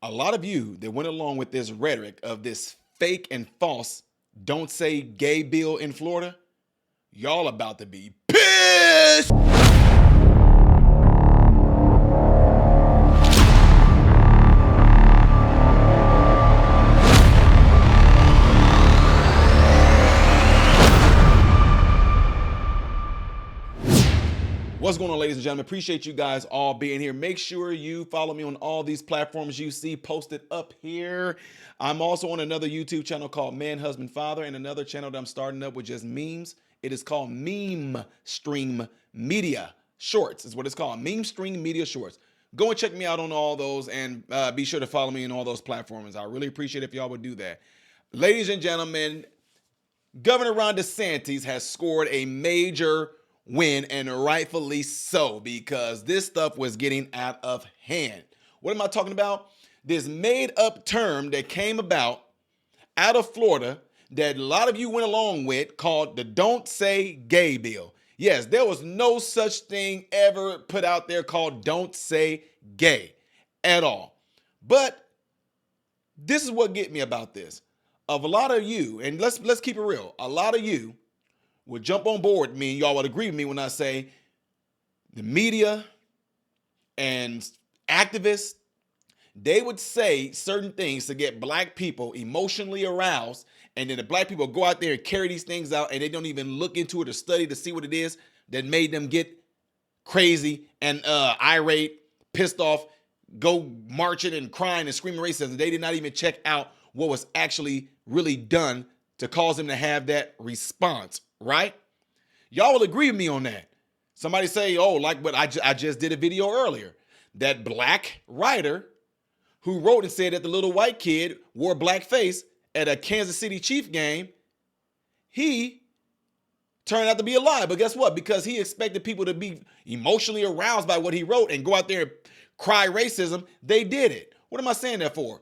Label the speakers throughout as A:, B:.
A: A lot of you that went along with this rhetoric of this fake and false don't say gay bill in Florida, y'all about to be pissed. What's going on, ladies and gentlemen? Appreciate you guys all being here. Make sure you follow me on all these platforms you see posted up here. I'm also on another YouTube channel called Man, Husband, Father, and another channel that I'm starting up with just memes. It is called Meme Stream Media Shorts is what it's called. Meme Stream Media Shorts. Go and check me out on all those and be sure to follow me on all those platforms. I really appreciate it if y'all would do that. Ladies and gentlemen, Governor Ron DeSantis has scored a major win, and rightfully so, because this stuff was getting out of hand. What am I talking about? This made-up term that came about out of Florida that a lot of you went along with called the Don't Say Gay Bill. Yes, there was no such thing ever put out there called Don't Say Gay at all. But this is what get me about this. Of a lot of you, and let's keep it real, a lot of you would jump on board with me, and y'all would agree with me when I say the media and activists, they would say certain things to get black people emotionally aroused, and then the black people go out there and carry these things out, and they don't even look into it or study to see what it is that made them get crazy and irate, pissed off, go marching and crying and screaming racism. They did not even check out what was actually really done to cause them to have that response. Right? Y'all will agree with me on that. Somebody say, oh, like what I just did a video earlier. That black writer who wrote and said that the little white kid wore blackface at a Kansas City Chief game, he turned out to be a lie. But guess what? Because he expected people to be emotionally aroused by what he wrote and go out there and cry racism, they did it. What am I saying that for?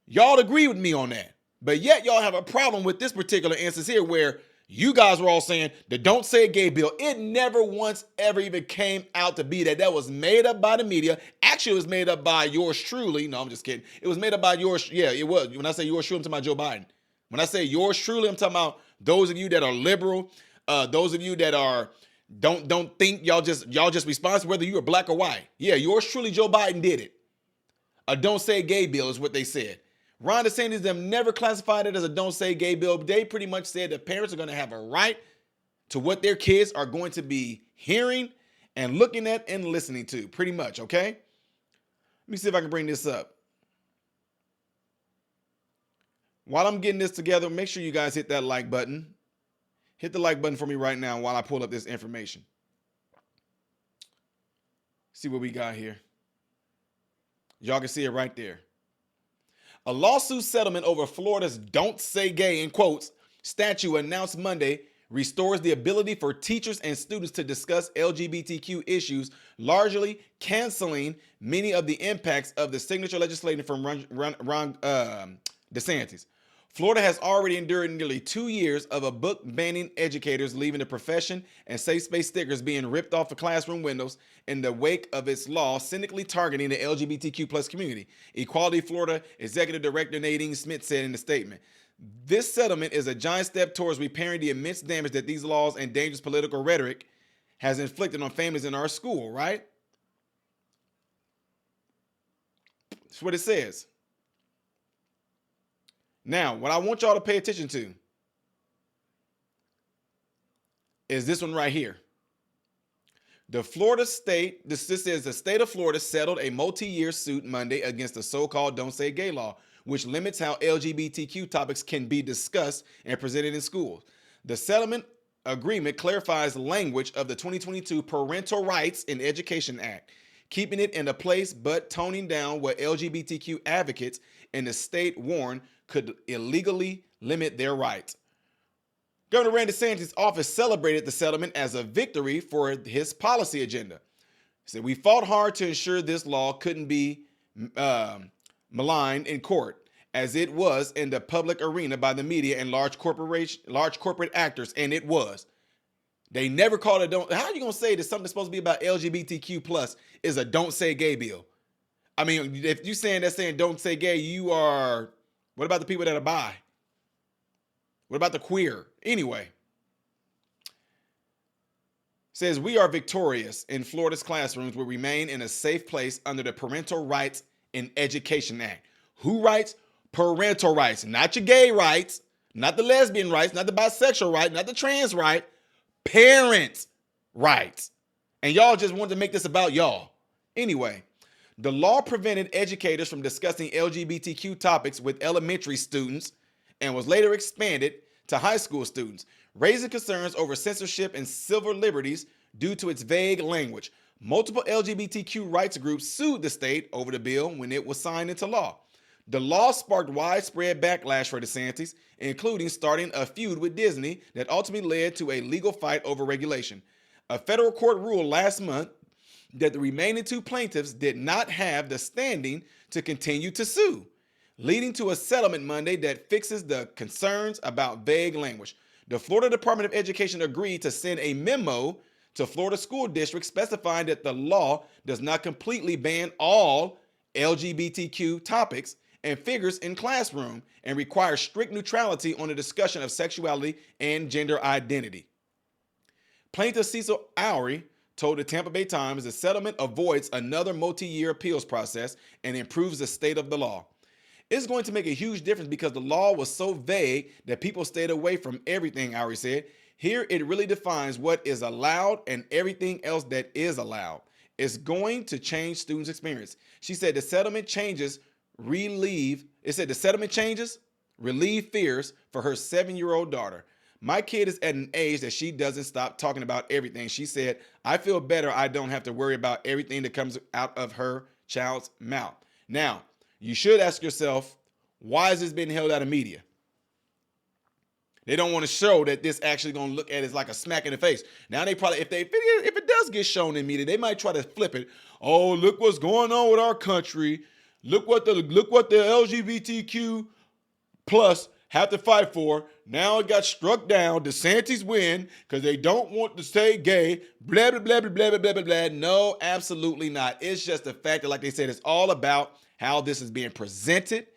A: Y'all agree with me on that. But yet y'all have a problem with this particular instance here where you guys were all saying the Don't Say Gay Bill. It never once ever even came out to be that. That was made up by the media. Actually, it was made up by yours truly. No, I'm just kidding. It was made up by yours. Yeah, it was. When I say yours truly, I'm talking about Joe Biden. When I say yours truly, I'm talking about those of you that are liberal, those of you that are don't think y'all just responsible whether you are black or white. Yeah, yours truly, Joe Biden did it. A Don't Say Gay Bill is what they said. Ron DeSantis them never classified it as a Don't Say Gay Bill. They pretty much said that parents are going to have a right to what their kids are going to be hearing and looking at and listening to, pretty much, okay? Let me see if I can bring this up. While I'm getting this together, make sure you guys hit that like button. Hit the like button for me right now while I pull up this information. See what we got here. Y'all can see it right there. A lawsuit settlement over Florida's Don't Say Gay, in quotes, statute announced Monday restores the ability for teachers and students to discuss LGBTQ issues, largely canceling many of the impacts of the signature legislation from Ron DeSantis. Florida has already endured nearly 2 years of a book banning educators leaving the profession and safe space stickers being ripped off of classroom windows in the wake of its law cynically targeting the LGBTQ plus community. Equality Florida Executive Director Nadine Smith said in a statement, "This settlement is a giant step towards repairing the immense damage that these laws and dangerous political rhetoric has inflicted on families in our school," right? That's what it says. Now, what I want y'all to pay attention to is this one right here. The Florida state, this says the state of Florida settled a multi-year suit Monday against the so-called Don't Say Gay law, which limits how LGBTQ topics can be discussed and presented in schools. The settlement agreement clarifies language of the 2022 Parental Rights in Education Act, keeping it in place but toning down what LGBTQ advocates in the state warn could illegally limit their rights. Governor Ron DeSantis' office celebrated the settlement as a victory for his policy agenda. He said, "We fought hard to ensure this law couldn't be maligned in court, as it was in the public arena by the media and large corporate actors, and it was. They never called it don't. How are you gonna say that something that's supposed to be about LGBTQ plus is a Don't Say Gay bill? I mean, if you saying don't say gay, you are, what about the people that are bi? What about the queer? Anyway, says we are victorious in Florida's classrooms will remain in a safe place under the Parental Rights in Education Act. Who rights? Parental rights, not your gay rights, not the lesbian rights, not the bisexual right, not the trans right, parents' rights. And y'all just wanted to make this about y'all. Anyway, the law prevented educators from discussing LGBTQ topics with elementary students and was later expanded to high school students, raising concerns over censorship and civil liberties due to its vague language. Multiple LGBTQ rights groups sued the state over the bill when it was signed into law. The law sparked widespread backlash for DeSantis, including starting a feud with Disney that ultimately led to a legal fight over regulation. A federal court ruled last month that the remaining two plaintiffs did not have the standing to continue to sue, leading to a settlement Monday that fixes the concerns about vague language. The Florida Department of Education agreed to send a memo to Florida school districts specifying that the law does not completely ban all LGBTQ topics and figures in classroom and requires strict neutrality on the discussion of sexuality and gender identity. Plaintiff Cecil Oury told the Tampa Bay Times the settlement avoids another multi-year appeals process and improves the state of the law. It's going to make a huge difference because the law was so vague that people stayed away from everything, Oury said. Here it really defines what is allowed and everything else that is allowed. It's going to change students' experience. She said the settlement changes relieve fears for her 7-year-old daughter. My kid is at an age that she doesn't stop talking about everything. She said, I feel better. I don't have to worry about everything that comes out of her child's mouth. Now, you should ask yourself, why is this being held out of media? They don't want to show that this actually going to look at it as like a smack in the face. Now they probably, if it does get shown in media, they might try to flip it. Oh, look what's going on with our country. Look what the LGBTQ plus have to fight for. Now it got struck down. DeSantis win because they don't want to stay gay. Blah, blah, blah, blah, blah, blah, blah, blah. No, absolutely not. It's just the fact that, like they said, it's all about how this is being presented.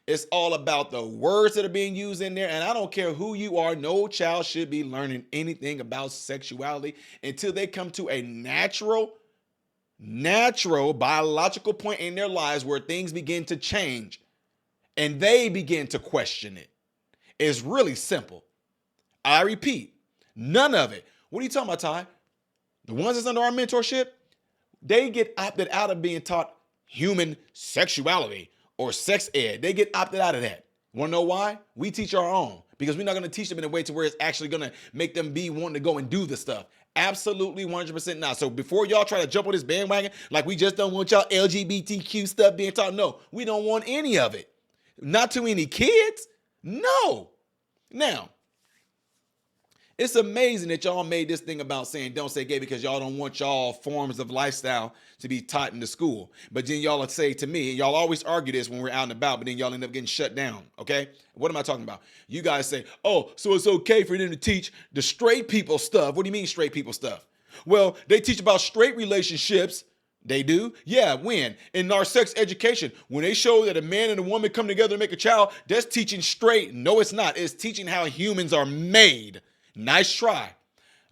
A: It's all about the words that are being used in there. And I don't care who you are. No child should be learning anything about sexuality until they come to a natural biological point in their lives where things begin to change and they begin to question it. It's really simple. I repeat, none of it. What are you talking about, Ty? The ones that's under our mentorship, they get opted out of being taught human sexuality or sex ed. They get opted out of that. Want to know why? We teach our own because we're not going to teach them in a way to where it's actually going to make them be wanting to go and do the stuff. Absolutely 100% not. So before y'all try to jump on this bandwagon, like we just don't want y'all LGBTQ stuff being taught. No, we don't want any of it. Not too many kids. No. Now, it's amazing that y'all made this thing about saying don't say gay because y'all don't want y'all forms of lifestyle to be taught in the school. But then y'all would say to me, and y'all always argue this when we're out and about, but then y'all end up getting shut down, okay? What am I talking about? You guys say, oh, so it's okay for them to teach the straight people stuff. What do you mean straight people stuff? Well, they teach about straight relationships. They do? Yeah, when? In our sex education, when they show that a man and a woman come together to make a child, that's teaching straight. No, it's not. It's teaching how humans are made. Nice try.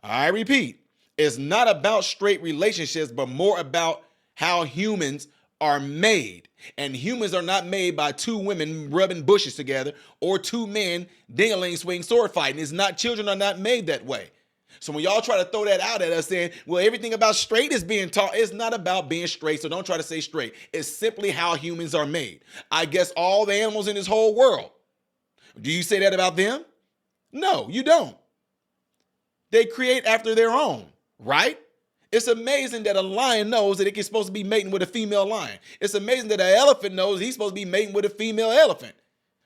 A: I repeat, it's not about straight relationships, but more about how humans are made. And humans are not made by two women rubbing bushes together or two men ding-a-ling swing sword fighting. It's not, children are not made that way. So when y'all try to throw that out at us saying, well, everything about straight is being taught, it's not about being straight, so don't try to say straight. It's simply how humans are made. I guess all the animals in this whole world. Do you say that about them? No, you don't. They create after their own, right? It's amazing that a lion knows that it's supposed to be mating with a female lion. It's amazing that an elephant knows he's supposed to be mating with a female elephant.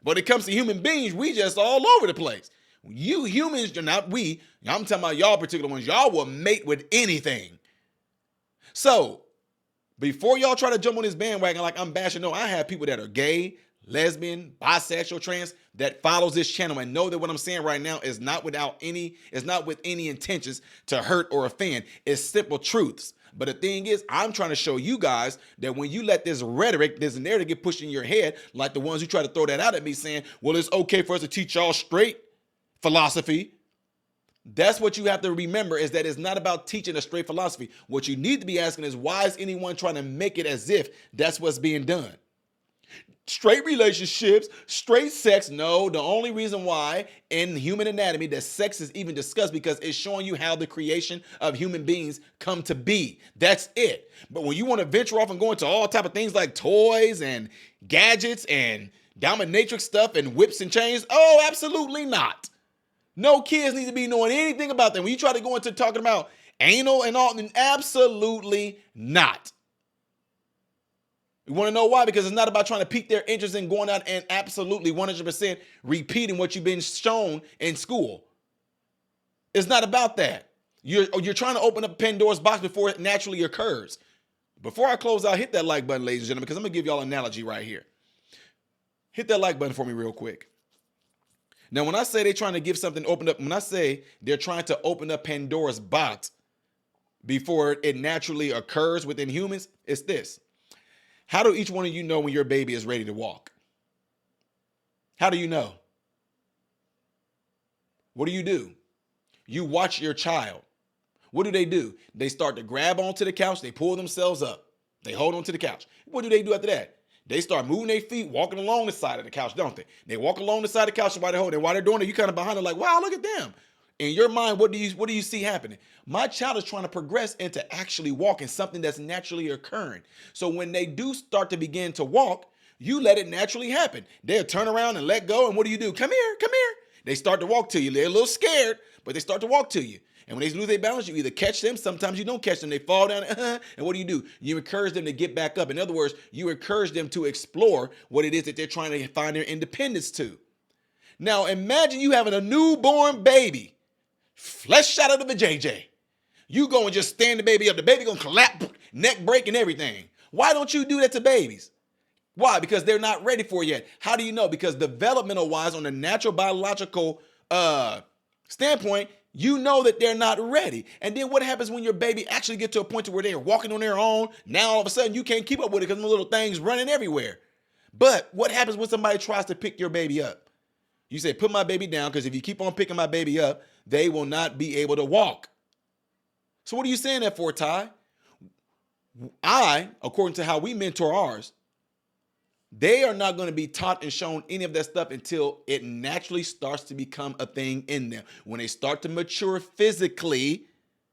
A: But when it comes to human beings, we just all over the place. You humans, not we, I'm talking about y'all particular ones, y'all will mate with anything. So, before y'all try to jump on this bandwagon like I'm bashing, no, I have people that are gay, lesbian, bisexual, trans, that follows this channel and know that what I'm saying right now is not with any intentions to hurt or offend. It's simple truths. But the thing is, I'm trying to show you guys that when you let this rhetoric, this narrative get pushed in your head, like the ones who try to throw that out at me saying, well, it's okay for us to teach y'all straight philosophy. That's what you have to remember, is that it's not about teaching a straight philosophy. What you need to be asking is, why is anyone trying to make it as if that's what's being done? Straight relationships, straight sex. No, the only reason why in human anatomy that sex is even discussed, because it's showing you how the creation of human beings come to be. That's it. But when you want to venture off and go into all type of things like toys and gadgets and dominatrix stuff and whips and chains, oh, absolutely not. No kids need to be knowing anything about that. When you try to go into talking about anal and all, then absolutely not. You want to know why? Because it's not about trying to pique their interest in going out and absolutely 100% repeating what you've been shown in school. It's not about that. You're trying to open up Pandora's box before it naturally occurs. Before I close out, hit that like button, ladies and gentlemen, because I'm going to give y'all an analogy right here. Hit that like button for me real quick. Now, when I say they're trying to give something open up, when I say they're trying to open up Pandora's box before it naturally occurs within humans, it's this. How do each one of you know when your baby is ready to walk? How do you know? What do? You watch your child. What do? They start to grab onto the couch. They pull themselves up. They hold onto the couch. What do they do after that? They start moving their feet, walking along the side of the couch, don't they? They walk along the side of the couch while they're holding. And while they're doing it, you kind of behind them like, wow, look at them. In your mind, what do you see happening? My child is trying to progress into actually walking, something that's naturally occurring. So when they do start to begin to walk, you let it naturally happen. They'll turn around and let go. And what do? Come here, come here. They start to walk to you. They're a little scared, but they start to walk to you. And when they lose their balance, you either catch them. Sometimes you don't catch them. They fall down. And what do? You encourage them to get back up. In other words, you encourage them to explore what it is that they're trying to find their independence to. Now, imagine you having a newborn baby, flesh out of the vajayjay. You go and just stand the baby up. The baby gonna collapse, neck break and everything. Why don't you do that to babies? Why? Because they're not ready for it yet. How do you know? Because developmental wise, on the natural biological standpoint, you know that they're not ready. And then what happens when your baby actually gets to a point to where they're walking on their own? Now all of a sudden you can't keep up with it because the little thing's running everywhere. But what happens when somebody tries to pick your baby up? You say, put my baby down, because if you keep on picking my baby up, they will not be able to walk. So what are you saying that for, Ty? According to how we mentor ours, they are not going to be taught and shown any of that stuff until it naturally starts to become a thing in them. When they start to mature physically,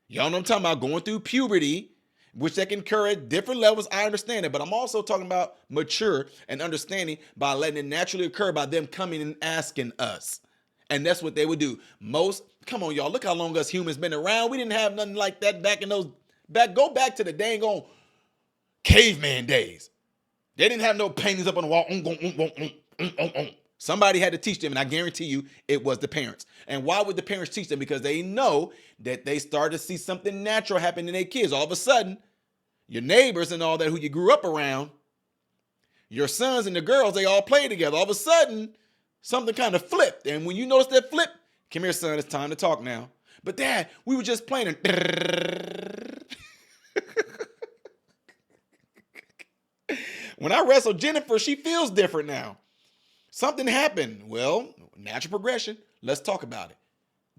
A: y'all know what I'm talking about, going through puberty, which they can occur at different levels. I understand it, but I'm also talking about mature and understanding by letting it naturally occur by them coming and asking us. And that's what they would do. Come on, y'all, look how long us humans been around. We didn't have nothing like that go back to the dang on caveman days. They didn't have no paintings up on the wall. Somebody had to teach them, and I guarantee you it was the parents. And why would the parents teach them? Because they know that they start to see something natural happen in their kids. All of a sudden, your neighbors and all that who you grew up around, your sons and the girls, they all play together. All of a sudden, something kind of flipped. And when you notice that flip, come here, son, it's time to talk now. But Dad, we were just playing. When I wrestle Jennifer, she feels different now. Something happened. Well, natural progression. Let's talk about it.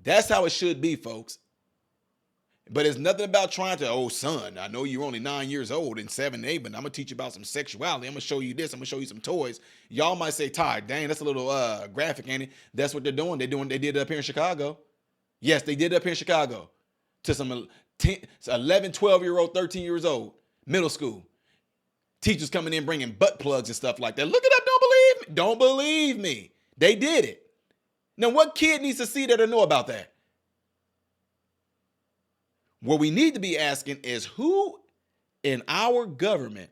A: That's how it should be, folks. But it's nothing about trying to, oh, son, I know you're only 9 years old and 7, 8, but I'm going to teach you about some sexuality. I'm going to show you this. I'm going to show you some toys. Y'all might say, Ty, dang, that's a little graphic, ain't it? That's what they're doing. They did it up here in Chicago. Yes, they did it up here in Chicago to some 11, 12-year-old, 13 years old, middle school. Teachers coming in bringing butt plugs and stuff like that. Look it up. Don't believe me. Don't believe me. They did it. Now, what kid needs to see that or know about that? What we need to be asking is, who in our government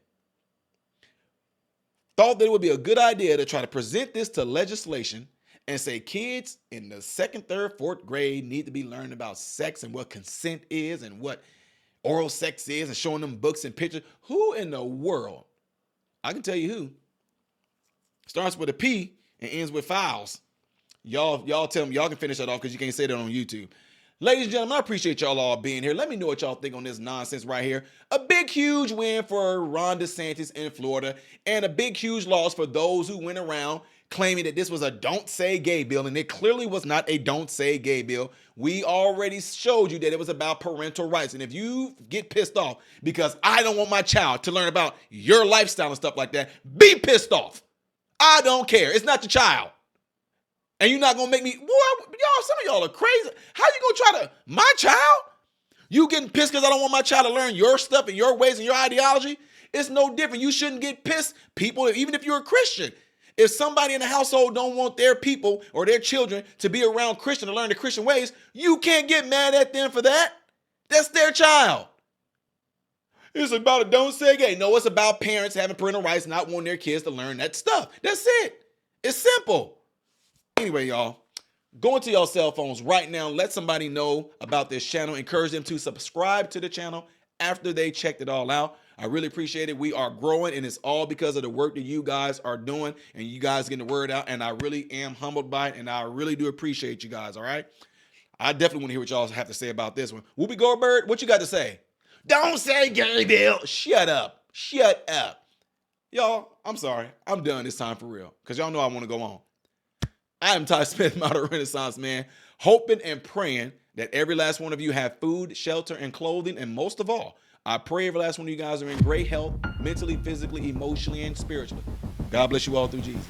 A: thought that it would be a good idea to try to present this to legislation and say kids in the 2nd, 3rd, 4th grade need to be learning about sex and what consent is and what oral sex is, and showing them books and pictures. Who in the world? I can tell you who. Starts with a P and ends with files. Y'all tell me, y'all can finish that off because you can't say that on YouTube. Ladies and gentlemen, I appreciate y'all all being here. Let me know what y'all think on this nonsense right here. A big, huge win for Ron DeSantis in Florida, and a big, huge loss for those who went around claiming that this was a don't say gay bill, and it clearly was not a don't say gay bill. We already showed you that it was about parental rights, and if you get pissed off because I don't want my child to learn about your lifestyle and stuff like that, be pissed off. I don't care. It's not your child. And you're not going to make me, boy, y'all, some of y'all are crazy. How you going to try to, my child? You getting pissed because I don't want my child to learn your stuff and your ways and your ideology? It's no different. You shouldn't get pissed, people, even if you're a Christian. If somebody in the household don't want their people or their children to be around Christian to learn the Christian ways, you can't get mad at them for that. That's their child. It's about a don't say gay. No, it's about parents having parental rights, not wanting their kids to learn that stuff. That's it. It's simple. Anyway, y'all, go into your cell phones right now. Let somebody know about this channel. Encourage them to subscribe to the channel after they checked it all out. I really appreciate it. We are growing, and it's all because of the work that you guys are doing and you guys getting the word out. And I really am humbled by it, and I really do appreciate you guys, all right? I definitely want to hear what y'all have to say about this one. Whoopi Goldberg, what you got to say? Don't say gay bill. Shut up. Shut up. Y'all, I'm sorry. I'm done this time for real because y'all know I want to go on. I am Ty Smith, Modern Renaissance Man, hoping and praying that every last one of you have food, shelter, and clothing. And most of all, I pray every last one of you guys are in great health, mentally, physically, emotionally, and spiritually. God bless you all through Jesus.